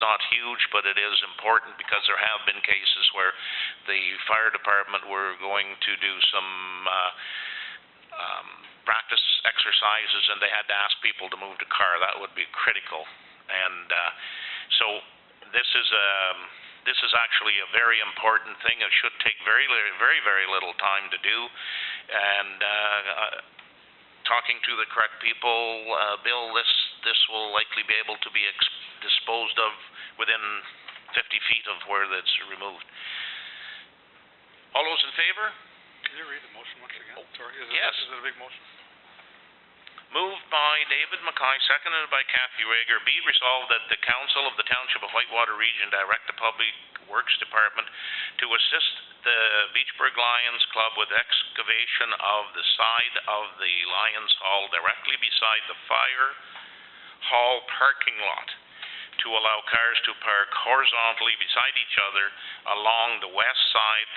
not huge, but it is important because there have been cases where the fire department were going to do some practice exercises and they had to ask people to move the car. That would be critical. And so this is actually a very important thing. It should take very little time to do. And talking to the correct people, Bill, this will likely be able to be disposed of within 50 feet of where it's removed. All those in favor? Can you read the motion once again? Sorry, yes. Is it a big motion? Moved by David Mackay, seconded by Kathy Rager. Be resolved that the Council of the Township of Whitewater Region direct the Public Works Department to assist the Beachburg Lions Club with excavation of the side of the Lions Hall directly beside the fire hall parking lot to allow cars to park horizontally beside each other along the west side.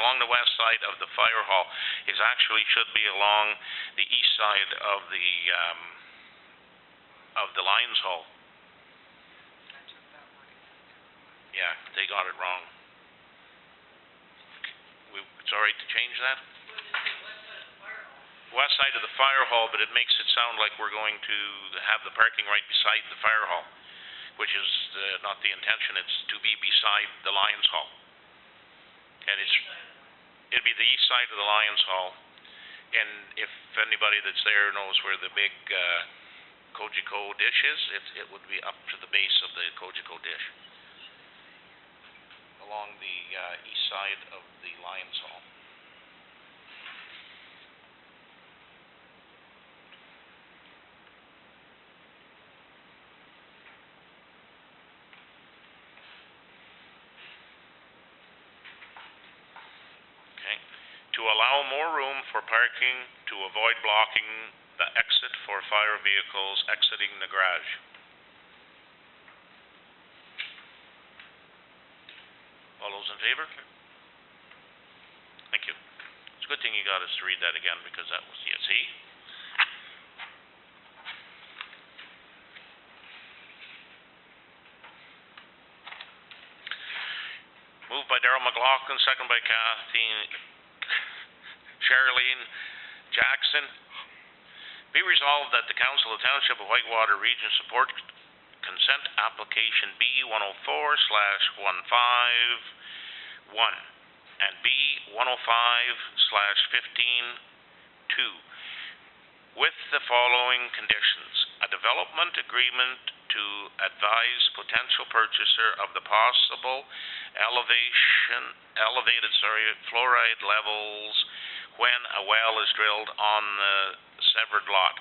Along the west side of the fire hall. It actually should be along the east side of the Lions Hall. Yeah, they got it wrong. It's all right to change that? West side of the fire hall, but it makes it sound like we're going to have the parking right beside the fire hall, which is not the intention. It's to be beside the Lions Hall. And it'd be the east side of the Lions Hall. And if anybody that's there knows where the big Cogeco dish is, it would be up to the base of the Cogeco dish, along the east side of the Lions Hall. To allow more room for parking to avoid blocking the exit for fire vehicles exiting the garage. All those in favor? Thank you. It's a good thing you got us to read that again because that was, yeah, see? Moved by Darrell McLaughlin, second by Charlene Jackson. Be resolved that the Council of the Township of Whitewater Region support consent application B104/151 and B105/15-2 with the following conditions. A development agreement to advise potential purchaser of the possible elevated fluoride levels when a well is drilled on the severed lot.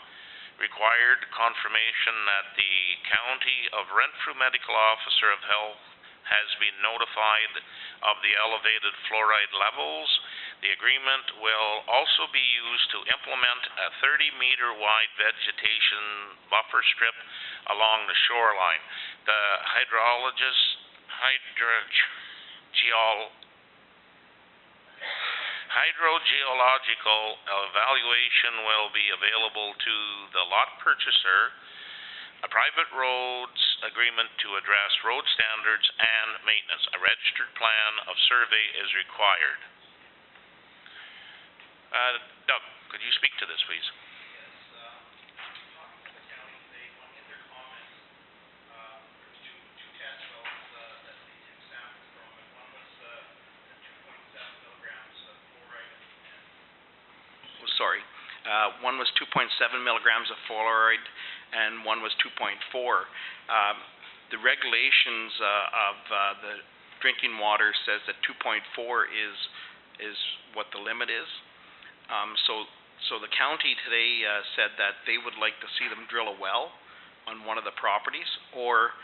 Required confirmation that the County of Renfrew Medical Officer of Health has been notified of the elevated fluoride levels. The agreement will also be used to implement a 30-meter wide vegetation buffer strip along the shoreline. The hydrogeological evaluation will be available to the lot purchaser. A private roads agreement to address road standards and maintenance. A registered plan of survey is required. Doug, could you speak to this, please? One was 2.7 milligrams of fluoride, and one was 2.4. The regulations of the drinking water says that 2.4 is what the limit is. So the county today said that they would like to see them drill a well on one of the properties, or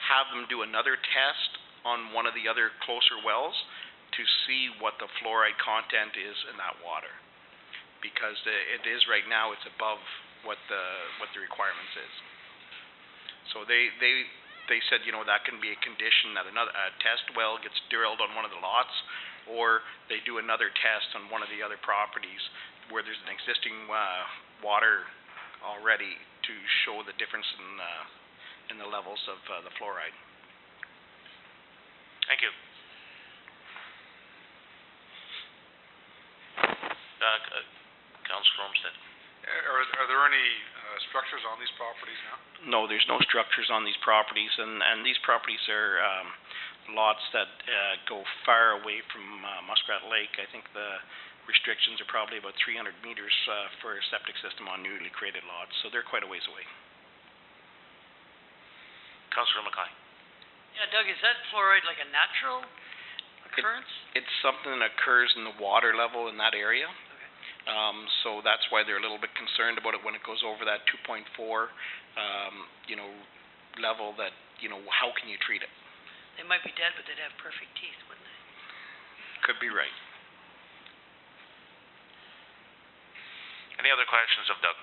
have them do another test on one of the other closer wells to see what the fluoride content is in that water. Because it is right now, it's above what the requirements is. So they said, you know, that can be a condition that a test well gets drilled on one of the lots, or they do another test on one of the other properties where there's an existing water already to show the difference in the levels of the fluoride. Thank you. Councillor Olmsted. Are there any structures on these properties now? No, there's no structures on these properties, and these properties are lots that go far away from Muskrat Lake. I think the restrictions are probably about 300 meters for a septic system on newly created lots, so they're quite a ways away. Councillor Mackay. Yeah, Doug, is that fluoride like a natural occurrence? It's something that occurs in the water level in that area. Okay. So that's why they're a little bit concerned about it when it goes over that 2.4, level that, how can you treat it? They might be dead, but they'd have perfect teeth, wouldn't they? Could be right. Any other questions of Doug?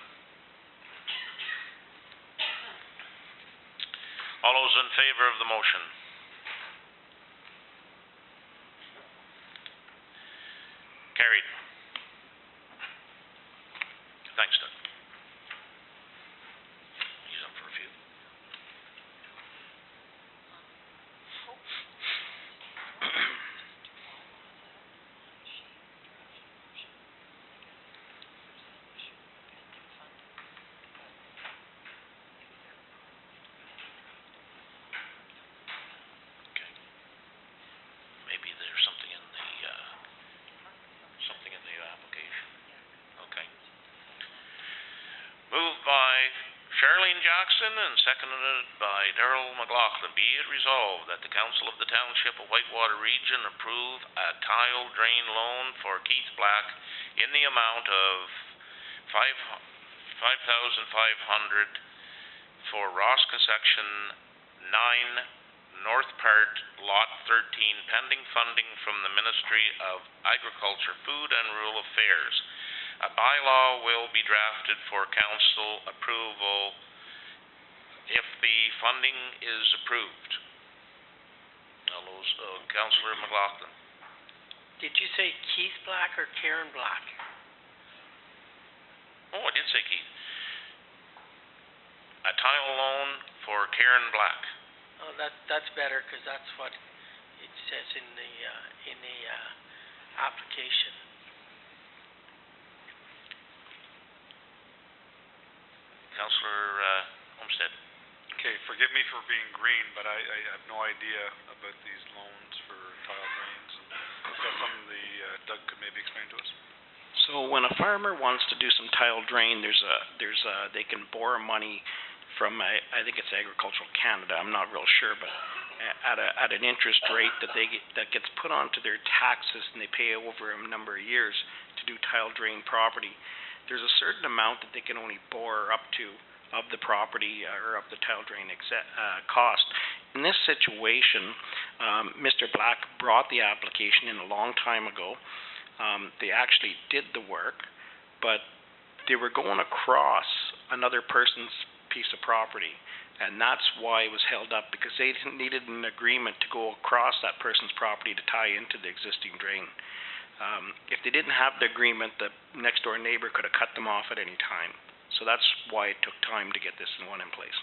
All those in favor of the motion? Carried. Thanks, Doug. He's up for a few. Okay. Maybe there's something in the application. Okay. Moved by Charlene Jackson and seconded by Darrell McLaughlin. Be it resolved that the Council of the Township of Whitewater Region approve a tile drain loan for Keith Black in the amount of $5,500 for Rosca Section 9 North Part Lot 13 pending funding from the Ministry of Agriculture, Food and Rural Affairs. A bylaw will be drafted for council approval if the funding is approved. Now, Councillor McLaughlin. Did you say Keith Black or Karen Black? Oh, I did say Keith. A tile loan for Karen Black. Oh, that's better, because that's what it says in the application. Councillor Olmsted. Okay, forgive me for being green, but I have no idea about these loans for tile drains. And is that something Doug could maybe explain to us? So when a farmer wants to do some tile drain, they can borrow money from I think it's Agricultural Canada. I'm not real sure, but at an interest rate that gets put onto their taxes, and they pay over a number of years to do tile drain property. There's a certain amount that they can only borrow up to of the property or of the tile drain cost. In this situation, Mr. Black brought the application in a long time ago. They actually did the work, but they were going across another person's piece of property, and that's why it was held up, because they needed an agreement to go across that person's property to tie into the existing drain. If they didn't have the agreement, the next door neighbor could have cut them off at any time. So that's why it took time to get this one in place.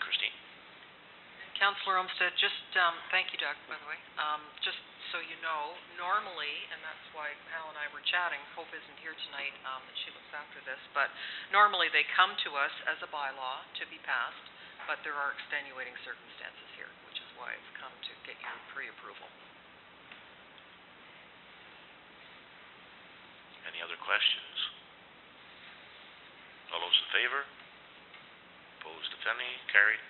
Christine. Councillor Olmsted, just thank you, Doug, by the way. Just so you know, normally, and that's why Al and I were chatting, Hope isn't here tonight, that she looks after this, but normally they come to us as a bylaw to be passed, but there are extenuating circumstances here, which is why it's come to get your pre-approval. Any other questions? All those in favor? Opposed, if any? Carried.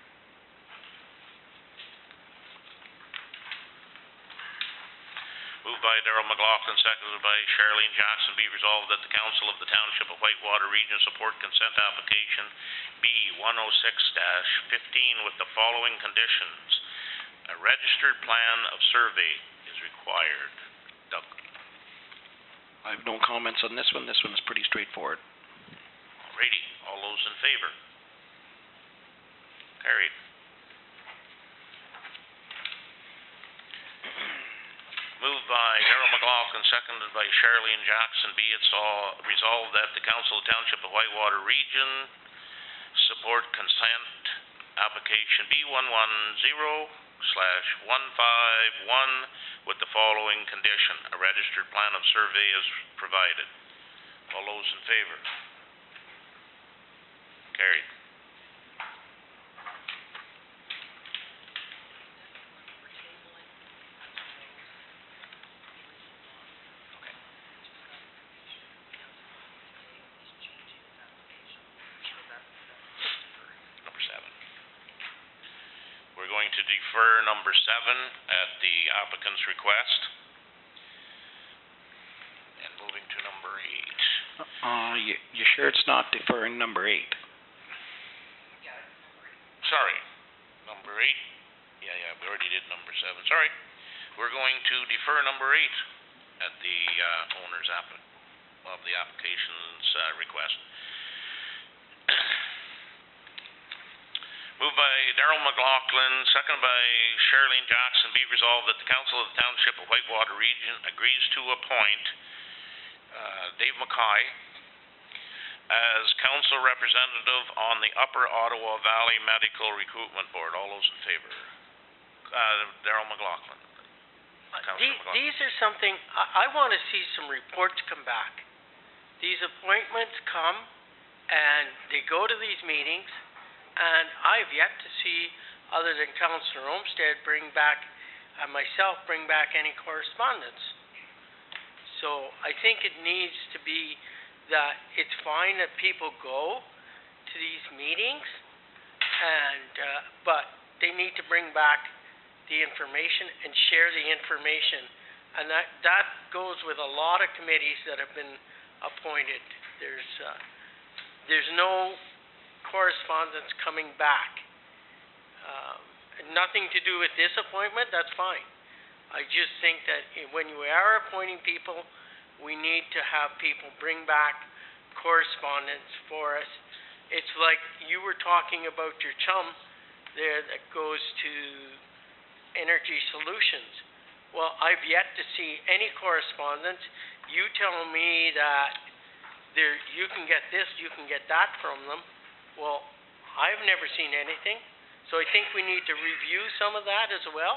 Moved by Darrell McLaughlin, seconded by Charlene Jackson. Be resolved that the Council of the Township of Whitewater Region support consent application B106-15 with the following conditions. A registered plan of survey is required. Doug. I have no comments on this one. This one is pretty straightforward. Alrighty. All those in favor? Carried. Moved by Darrell McLaughlin, seconded by Charlene Jackson. Be it resolved that the Council of Township of Whitewater Region support consent application B110/151 with the following condition. A registered plan of survey is provided. All those in favor? Carried. Number 7. We're going to defer number 7 at the applicant's request. And moving to number 8. You sure it's not deferring number 8? Sorry, number 8. Yeah, we already did number 7. Sorry. We're going to defer number 8 at the owner's of the application's request. Moved by Darrell McLaughlin, seconded by Charlene Jackson, be resolved that the Council of the Township of Whitewater Region agrees to appoint Dave Mackay as council representative on the Upper Ottawa Valley Medical Recruitment Board. All those in favor? Darrell McLaughlin. These are something, I want to see some reports come back. These appointments come and they go to these meetings, and I've yet to see, other than Councillor Olmsted myself bring back any correspondence. So I think it needs to be that it's fine that people go to these meetings, but they need to bring back the information and share the information. And that goes with a lot of committees that have been appointed. There's no correspondence coming back. Nothing to do with this appointment, that's fine. I just think that when you are appointing people, we need to have people bring back correspondence for us. It's like you were talking about your chum there that goes to Energy Solutions. Well, I've yet to see any correspondence. You tell me that you can get this, you can get that from them. Well, I've never seen anything. So I think we need to review some of that as well.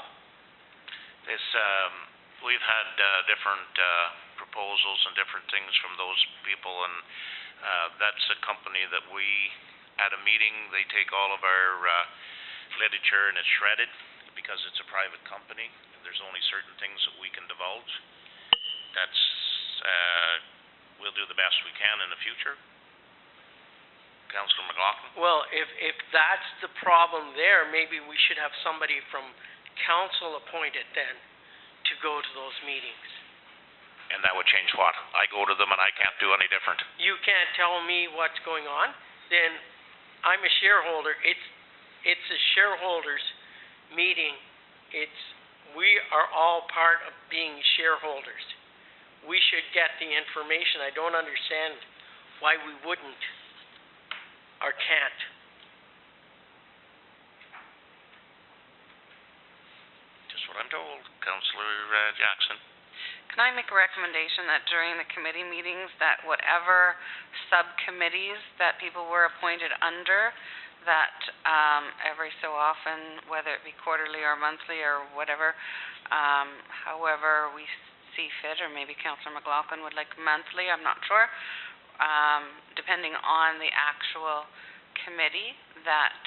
We've had different proposals and different things from those people, and that's a company that we, at a meeting, they take all of our literature and it's shredded because it's a private company. There's only certain things that we can divulge. We'll do the best we can in the future. Councillor McLaughlin? Well, if that's the problem there, maybe we should have somebody from council appointed then to go to those meetings. And that would change what? I go to them and I can't do any different. You can't tell me what's going on, then I'm a shareholder. It's a shareholders meeting. We are all part of being shareholders. We should get the information. I don't understand why we wouldn't or can't. Just what I'm told, Councillor Jackson. Can I make a recommendation that during the committee meetings that whatever subcommittees that people were appointed under, that every so often, whether it be quarterly or monthly or whatever, however we see fit, or maybe Councillor McLaughlin would like monthly, I'm not sure, depending on the actual committee, that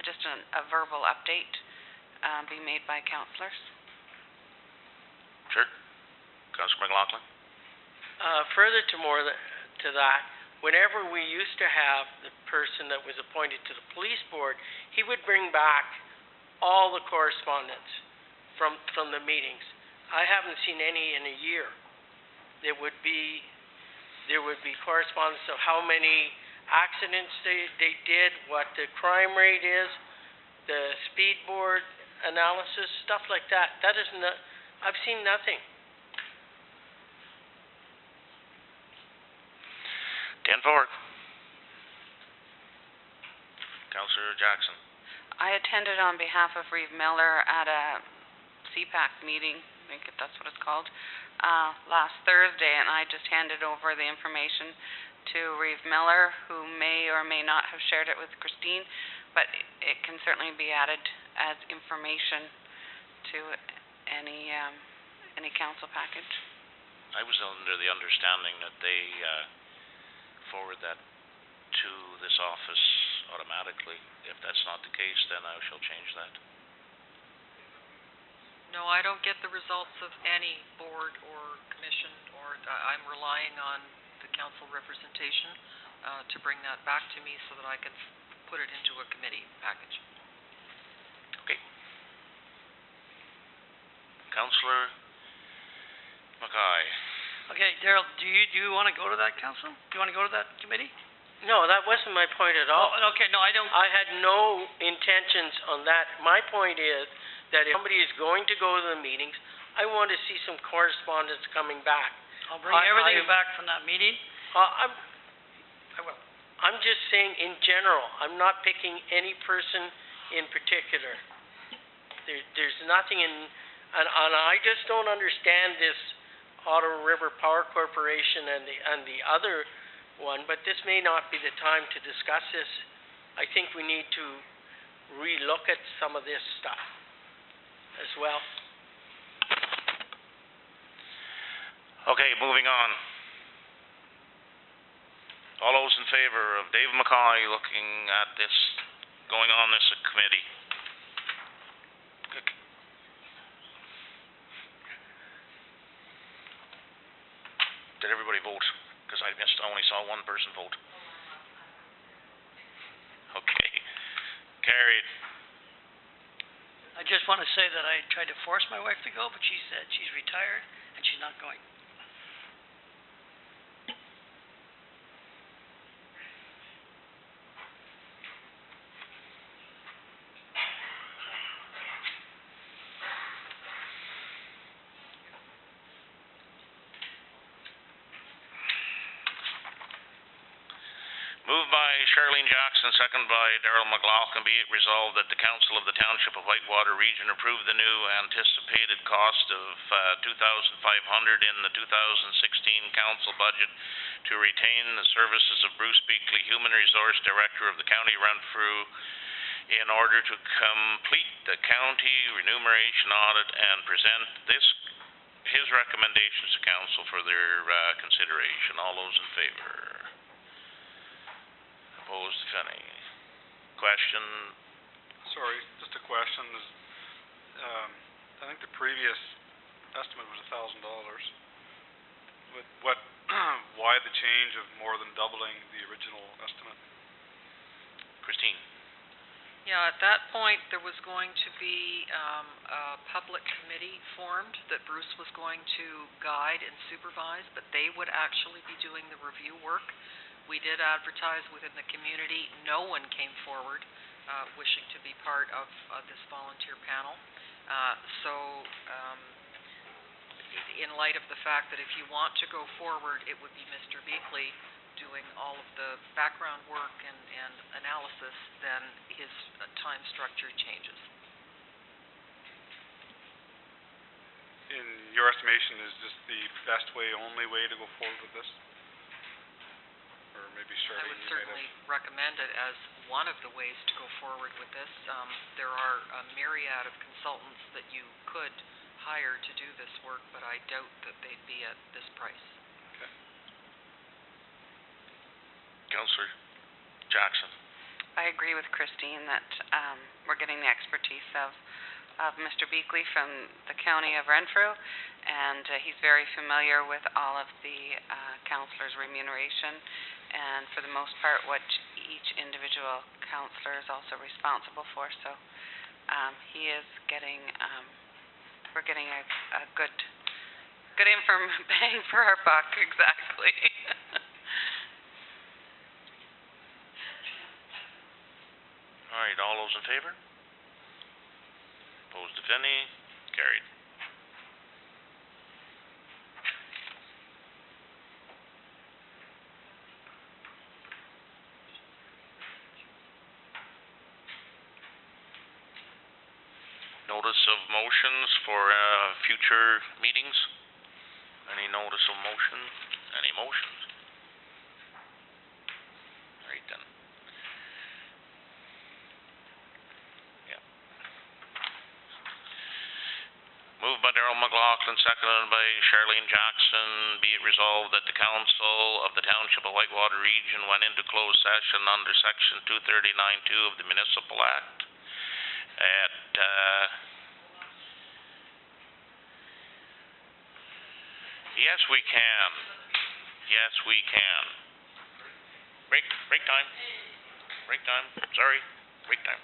just a verbal update be made by councillors. Sure. Councillor McLaughlin? Further to that, whenever we used to have the person that was appointed to the police board, he would bring back all the correspondence from the meetings. I haven't seen any in a year. There would be correspondence of how many accidents they did, what the crime rate is, the speed board analysis, stuff like that. I've seen nothing. 10-4. Councillor Jackson. I attended on behalf of Reeve Miller at a CPAC meeting think that's what it's called, last Thursday, and I just handed over the information to Reeve Miller, who may or may not have shared it with Christine, but it can certainly be added as information to any council package. I was under the understanding that they forward that to this office automatically. If that's not the case, then I shall change that. No, I don't get the results of any board or commission, or I'm relying on the council representation to bring that back to me so that I can put it into a committee package. Okay. Councillor Mackay. Okay, Darrell, do you want to go to that council? Do you want to go to that committee? No, that wasn't my point at all. Oh, okay, no, I don't. I had no intentions on that. My point is that if somebody is going to go to the meetings, I want to see some correspondence coming back. I'll bring everything back from that meeting. I will. I'm just saying in general. I'm not picking any person in particular. There's nothing in, and I just don't understand this Ottawa River Power Corporation and the other one, but this may not be the time to discuss this. I think we need to relook at some of this stuff as well. Okay, moving on. All those in favor of Dave Mackay looking at this, going on this committee? Did everybody vote? Because I only saw one person vote. Okay, carried. I just want to say that I tried to force my wife to go, but she said she's retired and she's not going. Moved by Charlene Jackson, second by Darrell McLaughlin, be it resolved that the Council of the Township of Whitewater Region approve the new anticipated cost of $2,500 in the 2016 council budget to retain the services of Bruce Beakley, Human Resource Director of the County Renfrew, in order to complete the county remuneration audit and present his recommendations to council for their consideration. All those in favor? Opposed, if any? Question? Sorry, just a question. I think the previous estimate was $1,000. Why the change of more than doubling the original estimate? Christine? Yeah, at that point, there was going to be a public committee formed that Bruce was going to guide and supervise, but they would actually be doing the review work. We did advertise within the community. No one came forward wishing to be part of this volunteer panel. In light of the fact that if you want to go forward, it would be Mr. Beakley doing all of the background work and analysis, then his time structure changes. In your estimation, is this the best way, only way to go forward with this? Or maybe Charlene, I would certainly recommend it as one of the ways to go forward with this. There are a myriad of consultants that you could hire to do this work, but I doubt that they'd be at this price. Okay. Councillor Jackson? I agree with Christine that we're getting the expertise of Mr. Beakley from the County of Renfrew, and he's very familiar with all of the councillors' remuneration, and for the most part what each individual councillor is also responsible for. So he is getting, we're getting a good bang for our buck, exactly. All right, all those in favor? Opposed, if any? Carried. No notice of motions for, future meetings? Any notice of motion? Any motions? Right then. Yeah. Moved by Darrell McLaughlin, seconded by Charlene Jackson, be it resolved that the council of the Township of Whitewater Region went into closed session under section 239(2) of the Municipal Act at, yes, we can. Yes, we can. Break time. Break time. Sorry. Break time.